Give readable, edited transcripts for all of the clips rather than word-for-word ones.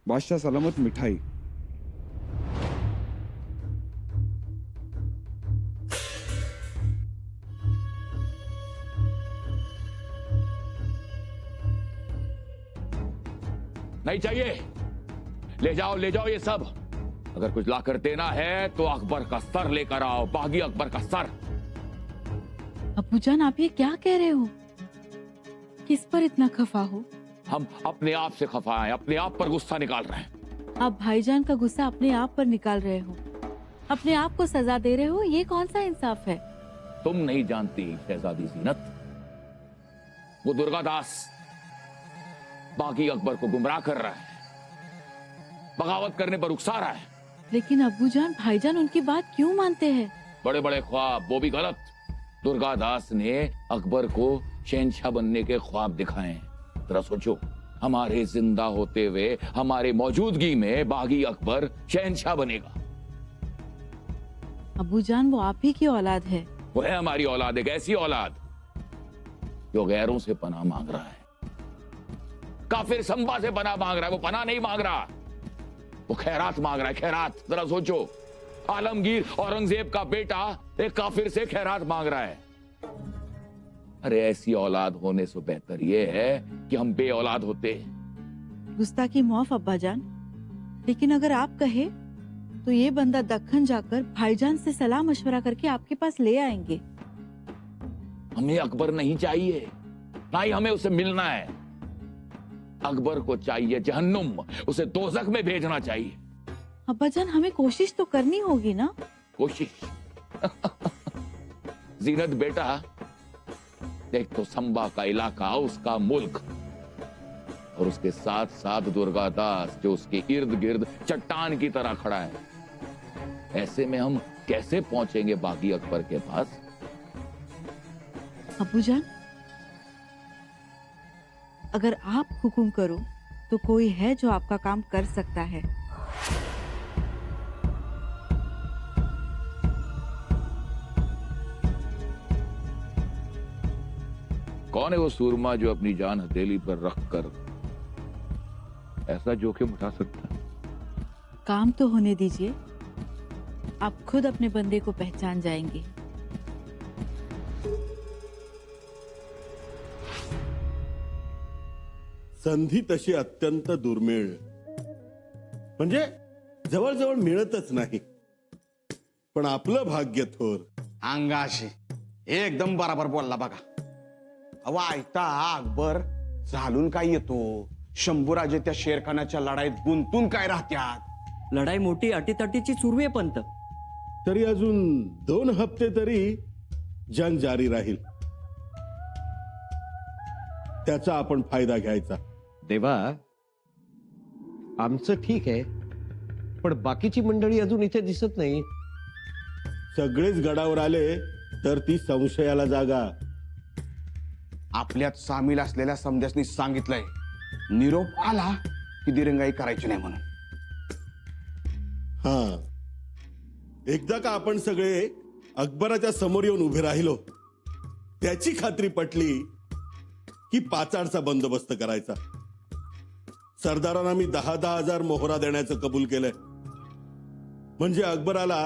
बादशाह सलामत मिठाई। नहीं चाहिए, ले जाओ ये सब। अगर कुछ लाकर देना है तो अकबर का सर लेकर आओ, बागी अकबर का सर। अब्बूजान, आप ये क्या कह रहे हो? किस पर इतना खफा हो? हम अपने आप से खफा हैं, अपने आप पर गुस्सा निकाल रहे हैं। आप भाईजान का गुस्सा अपने आप पर निकाल रहे हो, अपने आप को सजा दे रहे हो। ये कौन सा इंसाफ है? तुम नहीं जानती शहजादी जीनत, वो दुर्गादास बागी अकबर को गुमराह कर रहा है, बगावत करने पर उकसा रहा है। लेकिन अब्बूजान, भाईजान उनकी बात क्यों मानते हैं? बड़े बड़े ख्वाब, वो भी गलत। दुर्गादास ने अकबर को शहंशाह बनने के ख्वाब दिखाए हैं। जरा सोचो, हमारे जिंदा होते हुए, हमारे मौजूदगी में बागी अकबर शहंशाह बनेगा। अब्बूजान, वो आप ही की औलाद है। वो है हमारी औलाद, एक ऐसी औलाद जो गैरों से पनाह मांग रहा है। काफिर संबा से पनाह मांग रहा है, वो पनाह नहीं मांग रहा, वो खैरात मांग रहा है, खैरात। जरा सोचो, आलमगीर औरंगजेब का बेटा एक काफिर से खैरात मांग रहा है। अरे ऐसी औलाद होने से बेहतर ये है कि हम बे औलाद होते। गुस्ताखी माफ अब्बाजान, लेकिन अगर आप कहे तो ये बंदा दक्खन जाकर भाईजान से सलाह मशवरा करके आपके पास ले आएंगे। हमें अकबर नहीं चाहिए, ना ही हमें उसे मिलना है। अकबर को चाहिए जहन्नुम, उसे दोज़ख में भेजना चाहिए। अब्बाजान, हमें कोशिश तो करनी होगी ना? कोशिश? जीनत बेटा, देख तो संबा का इलाका, उसका मुल्क, और उसके साथ साथ दुर्गादास जो उसके इर्द गिर्द चट्टान की तरह खड़ा है। ऐसे में हम कैसे पहुंचेंगे बागी अकबर के पास? अब्बूजान, अगर आप हुक्म करो तो कोई है जो आपका काम कर सकता है। कौन है वो सूरमा जो अपनी जान हथेली पर रखकर ऐसा जोखिम उठा सकता है? काम तो होने दीजिए, आप खुद अपने बंदे को पहचान जाएंगे। संधी तशी अत्यंत दुर्मिळ, म्हणजे जवळजवळ मिळतच नाही. पण आपलं भाग्य थोर. अंगाशी एकदम बराबर बोलला बघा. अहो ऐकता अकबर झालून काय येतो, शंभूराजे त्या शेरखानाच्या लढाईत गुंतून काय राहत्यात. लढाई मोठी अटीतटीची सुरू आहे पंत. तरी अजून 2 हप्ते तरी जंग जारी राहील, त्याचा आपण फायदा घ्यायचा. देवा, आमचं ठीक आहे, पण बाकीची मंडळी अजून इथे दिसत नाही. सगळेच गडावर आले तर ती संशयाला जागा. आपल्यात सामील असलेल्या समध्यासनी सांगितलंय, निरोप आला की दिरंगाई करायची नाही म्हणून. हा, एकदा का आपण सगळे अकबराच्या समोर येऊन उभे राहिलो, त्याची खात्री पटली की पाचाडचा बंदोबस्त करायचा. सरदारांना मी 10,000 मोहरा देण्याचं कबूल केलंय, म्हणजे अकबराला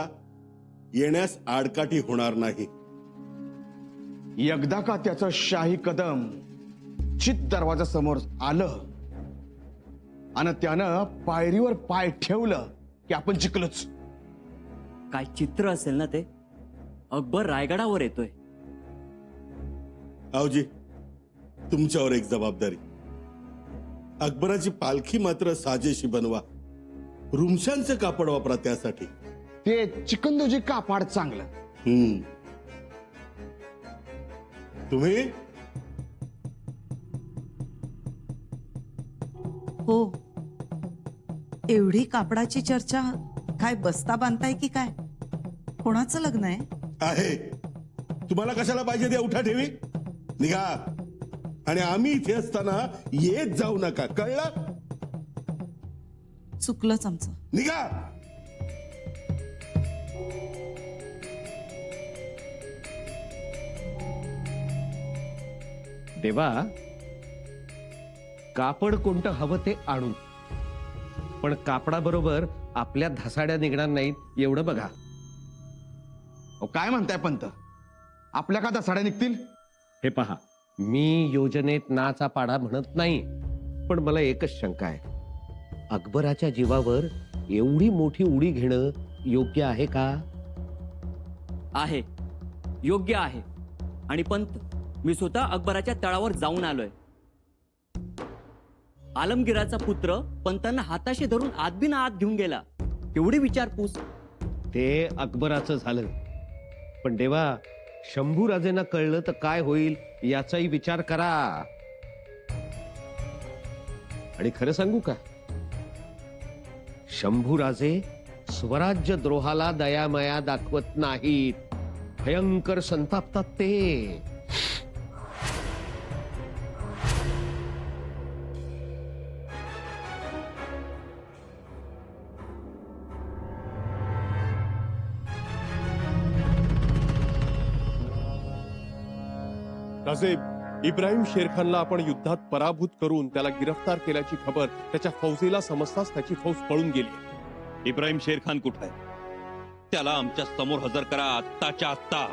येण्यास आडकाठी होणार नाही. एकदा का त्याचं शाही कदम चित दरवाजा समोर आलं आणि त्यानं पायरीवर पाय ठेवलं की आपण जिंकलोच. काय चित्र असेल ना ते. अकबर रायगडावर येतोय. आवजी, तुमच्यावर एक जबाबदारी. अकबराची पालखी मात्र साजेशी बनवा. रुमशांचं कापड वापरा त्यासाठी. ते चिकनदोजी कापाड चांगलं. तुम्ही हो, एवढी कापडाची चर्चा. काय बस्ता बांधताय की काय? कोणाचं लग्न आहे? आहे. तुम्हाला कशाला पाहिजे त्या उठा ठेवी? निघा, आणि आम्ही इथे असताना येत जाऊ नका, कळलं? चुकलंच आमचं. निघा. देवा, कापड कोणतं हवं ते आणू. पण कापडाबरोबर आपल्या धसाड्या निघणार नाहीत एवढं बघा. अहो, काय म्हणताय पंत? आपल्या का दसाड्या निघतील? हे पहा, मी योजनेत नाचा पाडा म्हणत नाही, पण मला एकच शंका आहे. अकबराच्या जीवावर एवढी मोठी उडी घेणं योग्य आहे का? आहे, योग्य आहे. आणि पंत, मी स्वतः अकबराच्या तळावर जाऊन आलोय. आलमगीराचा पुत्र पंतांना हाताशी धरून आत बिन आत घेऊन गेला. एवढी विचारपूस. ते अकबराचं झालं, पण देवा, शंभूराजेंना कळलं तर काय होईल याचाही विचार करा. आणि खरं सांगू का, शंभूराजे स्वराज्य द्रोहाला दयामया दाखवत नाहीत. भयंकर संतापतात ते. राजे, इब्राहिम शेरखानला आपण युद्धात पराभूत करून त्याला गिरफ्तार केल्याची खबर त्याच्या फौजेला समजताच त्याची फौज पळून गेली. इब्राहिम शेरखान कुठे आहे? त्याला आमच्या समोर हजर करा आत्ताच्या आत्ता.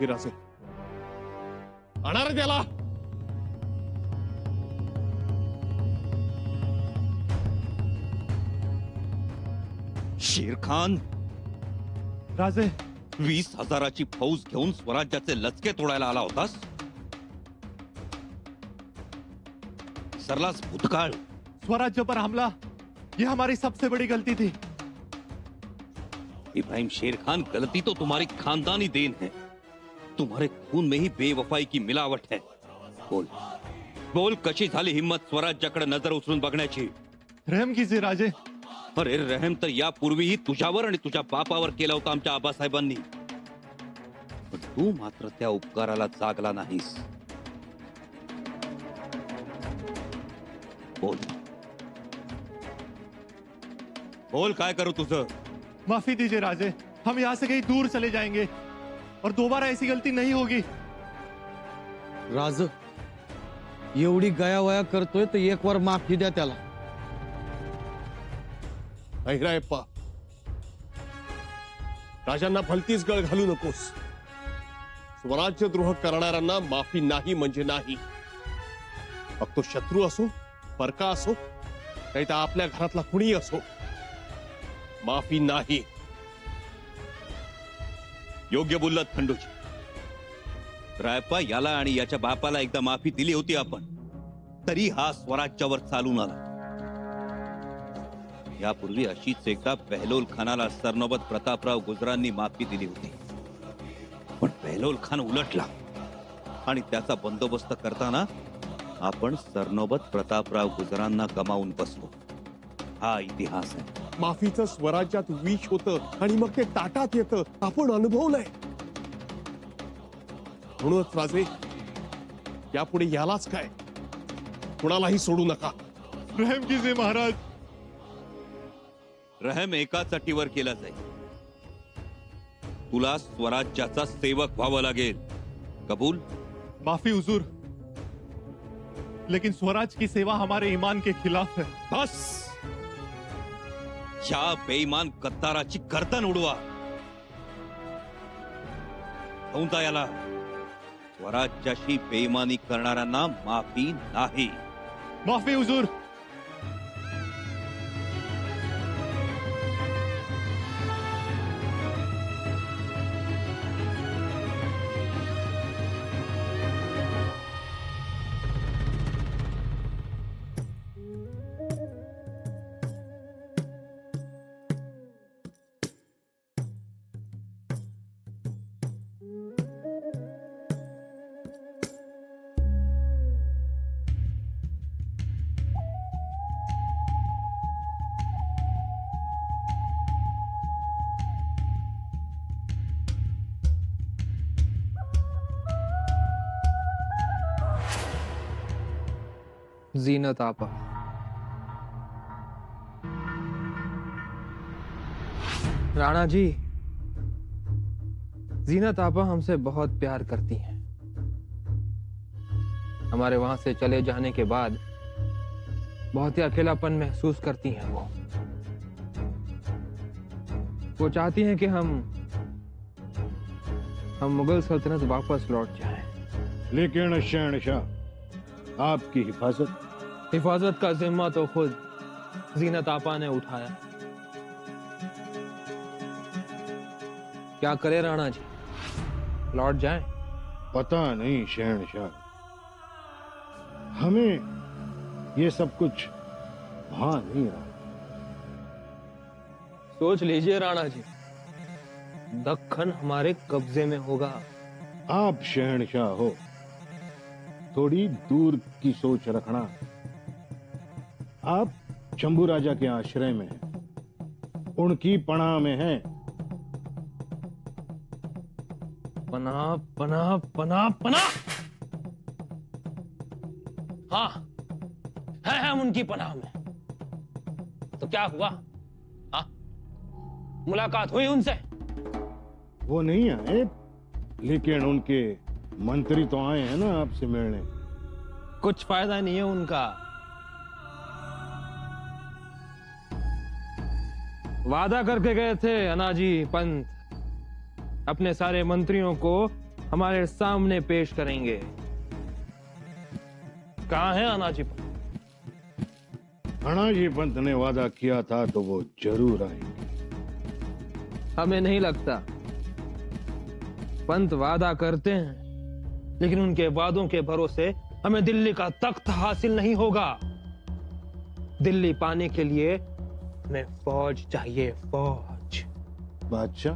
राजे, आणा रे त्याला. शेरखान, राजे, 20,000ची फौज घेऊन स्वराज्याचे लचके तोडायला आला होतास? सरलास भूतकाळ. स्वराज्य पर हमला, ये हमारी सबसे बड़ी गलती थी. इब्राहिम शेरखान, गलती तो तुम्हारी खानदानी देन है. तुम्हारे खून में ही बेवफाई की मिलावट है. बोल बोल, कशी झाली हिम्मत स्वराज्याकडे नजर उचलून बघण्याची? रहम कीजिए राजे. अरे रहम तर यापूर्वीही तुझ्यावर आणि तुझ्या बापावर केला होता आमच्या आबासाहेबांनी, पण तू मात्र त्या उपकाराला जागला नाहीस. बोल बोल, काय करू तुझं? माफी दीजिए राजे, हम यहाँ से कहीं दूर चले जाएंगे और दोबारा ऐसी गलती नहीं होगी. राज, एवढी गयावया करतोय तर एक वर माफी द्या त्याला. अहिरायप्पा, राजांना भलतीच गळ घालू नकोस. स्वराज्यद्रोह करणाऱ्यांना माफी नाही म्हणजे नाही. मग तो शत्रू असो, परका असो, नाही तर आपल्या घरातला कुणी असो, माफी नाही. योग्य बोललात खंडूजी. रायप्पा, याला आणि याच्या बापाला एकदा माफी दिली होती आपण, तरी हा स्वराज्यावर चालून आला. यापूर्वी अशीच एकदा बहलोल खानाला सरनोबत प्रतापराव गुजरांनी माफी दिली होती, पण बहलोल खान उलटला आणि त्याचा बंदोबस्त करताना आपण सरनोबत प्रतापराव गुजरांना गमावून बसलो. हा इतिहास आहे. माफीचं स्वराज्यात विष होतं आणि मग ते ताटात येतं, आपण अनुभवलंय. म्हणूनच राजे, यापुढे यालाच काय, कुणालाही सोडू नका. रहम कीजिए महाराज. रहम एकाच अटीवर केला जाईल. तुला स्वराज्याचा सेवक व्हावं लागेल. कबूल? माफी हुजूर, लेकिन स्वराज की सेवा हमारे ईमान के खिलाफ है. बस, या बेईमान गद्दाराची गर्दन उडवा. घेऊन जा याला. स्वराज्याशी बेईमानी करणाऱ्यांना माफी नाही. माफी हुजूर. जीनत आपा, राणा जी, जीनत आपा हमसे बहुत प्यार करती हैं. हमारे वहां से चले जाने के बाद बहुत ही अकेलापन महसूस करती हैं वो चाहती हैं कि हम मुगल सल्तनत वापस लौट जाएं। लेकिन शहनशाह, आपकी हिफाजत का जिम्मा तो खुद जीनत आपा ने उठाया। क्या करे राणा जी, लौट जाएं? पता नहीं शहनशाह, हमें ये सब कुछ भान नहीं रहा। सोच लीजिए राणा जी, दक्खन हमारे कब्जे में होगा। आप शहनशाह हो, थोड़ी दूर की सोच रखना। आप शंभू राजा के आश्रय में हैं, उनकी पनाह में हैं। पनाह पनाह पनाह पनाह, हाँ है हम उनकी पनाह में। तो क्या हुआ? हाँ, मुलाकात हुई उनसे? वो नहीं आए, लेकिन उनके मंत्री तो आए हैं ना आपसे मिलने। कुछ फायदा नहीं है उनका। वादा करके गए थे अनाजी पंत अपने सारे मंत्रियों को हमारे सामने पेश करेंगे। कहाँ है अनाजी पंत? अनाजी पंत ने वादा किया था तो वो जरूर आएंगे। हमें नहीं लगता। पंत वादा करते हैं, लेकिन उनके वादों के भरोसे हमें दिल्ली का तख्त हासिल नहीं होगा। दिल्ली पाने के लिए हमें फौज चाहिए, फौज। बादशाह,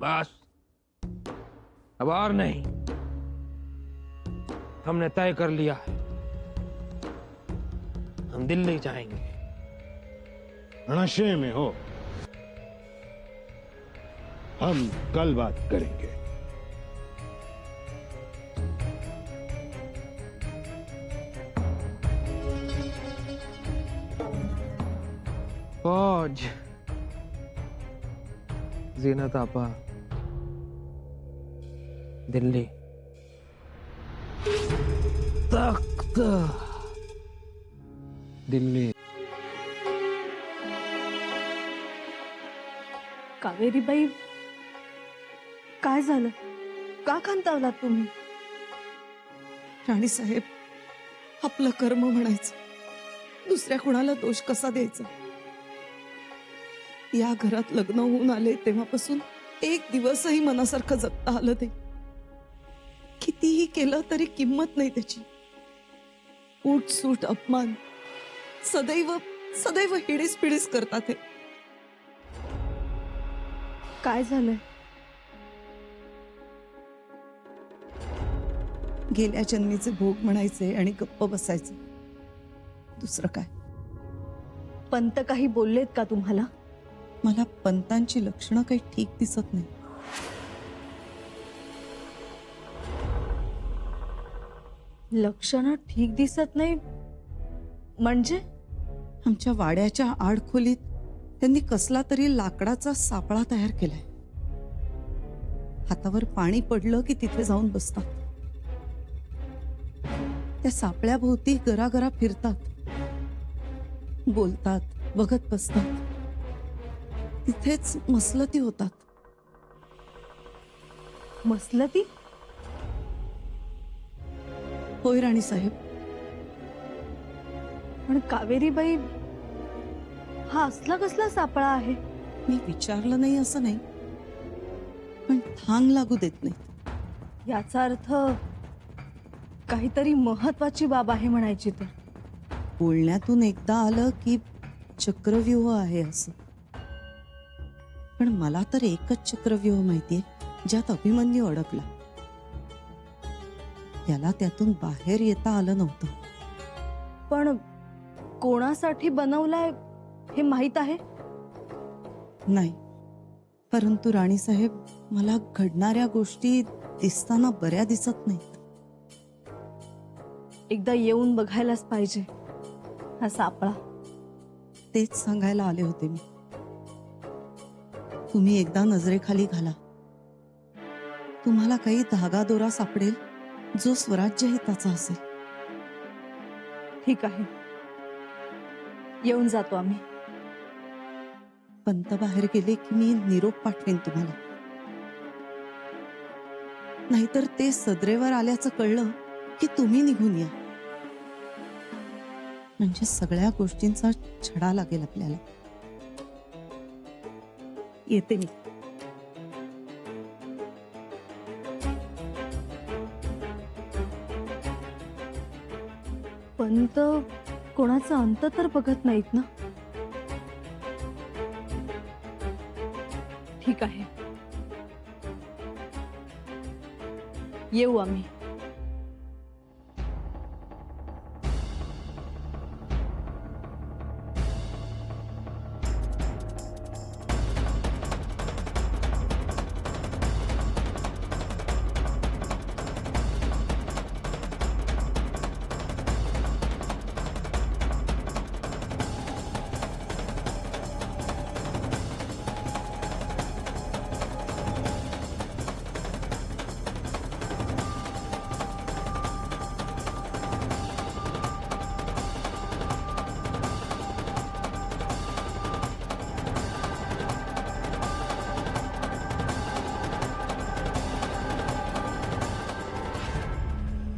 बस अब और नहीं, हमने तय कर लिया है, हम दिल्ली जाएंगे। नशे में हो, हम कल बात करेंगे। फौज, जीनत आपा, दिल्ली, तख्त, दिल्ली। कावेरीबाई, काय झालं? का खांतावलात तुम्ही? राणी साहेब, आपलं कर्म म्हणायचं, दुसऱ्या कुणाला दोष कसा द्यायचा? या घरात लग्न होऊन आले तेव्हापासून एक दिवसही मनासारखं जगता आलं ते. कितीही केलं तरी किंमत नाही त्याची. उठसूट अपमान, सदैव सदैव हिडीस पिडीस करतात हे. काय झालंय? गेल्या जन्मीचे भोग म्हणायचे आणि गप्प बसायचे, दुसरं काय? पंत काही बोललेत का तुम्हाला? मला पंतांची लक्षणं काही ठीक दिसत नाही. लक्षणं ठीक दिसत नाही म्हणजे? आमच्या वाड्याच्या आडखोलीत त्यांनी कसला तरी लाकडाचा सापळा तयार केलाय. हातावर पाणी पडलं की तिथे जाऊन बसतात. त्या सापळ्याभोवती गरागरा फिरतात, बोलतात, बघत बसतात. तिथेच मसलती होतात. मसलती? होय राणी साहेब. पण कावेरीबाई, हा असला कसला सापळा आहे? मी विचारलं नाही असं नाही, पण थांग लागू देत नाही. याचा अर्थ काहीतरी महत्वाची बाब आहे म्हणायची. तर बोलण्यातून एकदा आलं की चक्रव्यूह आहे असं. पण मला तर एकच चक्रव्यूह माहितीये, ज्यात अभिमन्यू अडकला. याला त्यातून बाहेर येता आलं नव्हतं. पण कोणासाठी बनवलाय हे माहित आहे? नाही, परंतु राणी साहेब, मला घडणाऱ्या गोष्टी दिसताना बऱ्या दिसत नाहीत. एकदा येऊन बघायलाच पाहिजे हा सापळा. तेच सांगायला आले होते मी. तुम्ही एकदा नजरेखाली घाला, तुम्हाला काही धागा दोरा सापडेल जो स्वराज्य हिताचा असेल. ठीक आहे, येऊन जातो आम्ही. पंत बाहेर गेले की मी निरोप पाठवेन तुम्हाला. नाहीतर ते सदरेवर आल्याचं कळलं की तुम्ही निघून या. म्हणजे सगळ्या गोष्टींचा छडा लागेल आपल्याला. येते मी. पंत कोणाचा अंत तर बघत नाहीत ना. ठीक आहे, येऊ आम्ही.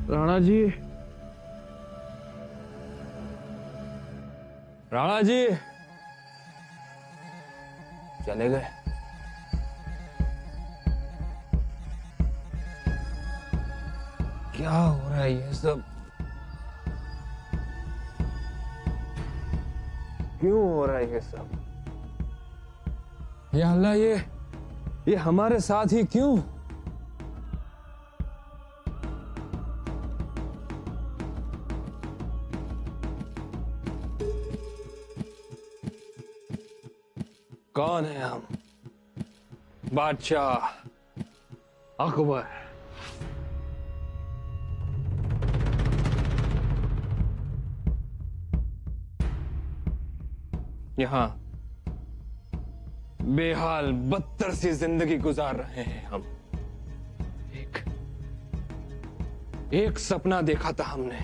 राणा जी, राणा जी चले गए. क्या हो रहा है ये सब? क्यों हो रहा है ये सब? या अल्लाह, ये हमारे साथ ही क्यों? कौन है हम? बादशाह अकबर. यहाँ बेहाल बदतर सी जिंदगी गुजार रहे हैं हम. एक सपना देखा था हमने,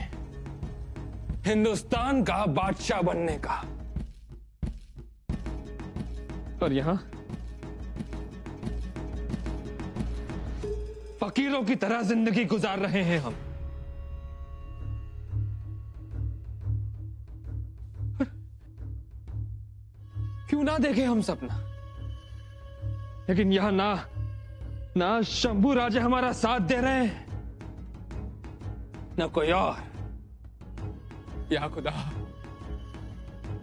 हिंदुस्तान का बादशाह बनने का. और यहां फकीरों की तरह जिंदगी गुजार रहे हैं हम. क्यों ना देखे हम सपना? लेकिन यहां ना शंभू राजा हमारा साथ दे रहे हैं, ना कोई और. या खुदा,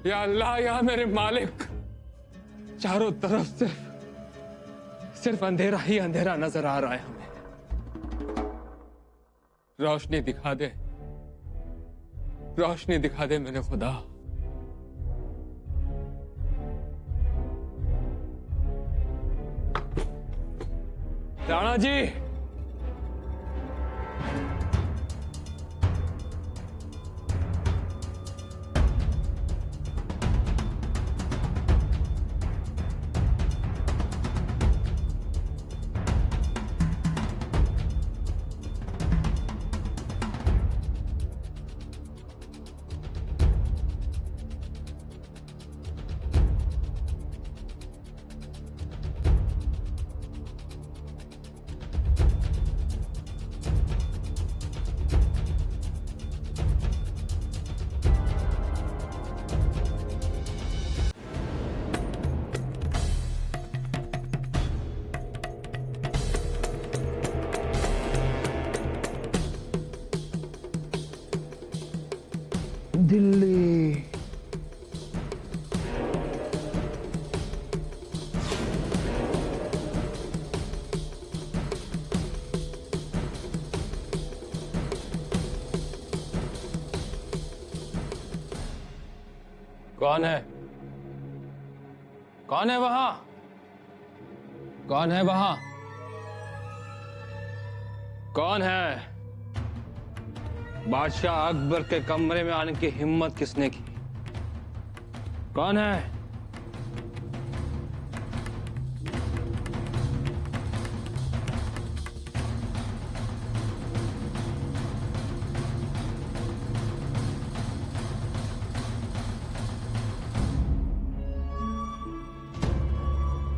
या अल्लाह, या मेरे मालिक, चारों तरफ से सिर्फ अंधेरा ही अंधेरा नजर आ रहा है हमें. रोशनी दिखा दे, रोशनी दिखा दे मेरे खुदा. राणा जी, दिल्ली. कौन है? कौन है वहां? कौन है वहां? कौन है? बादशाह अकबर के कमरे में आने की हिम्मत किसने की? कौन है?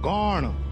कौन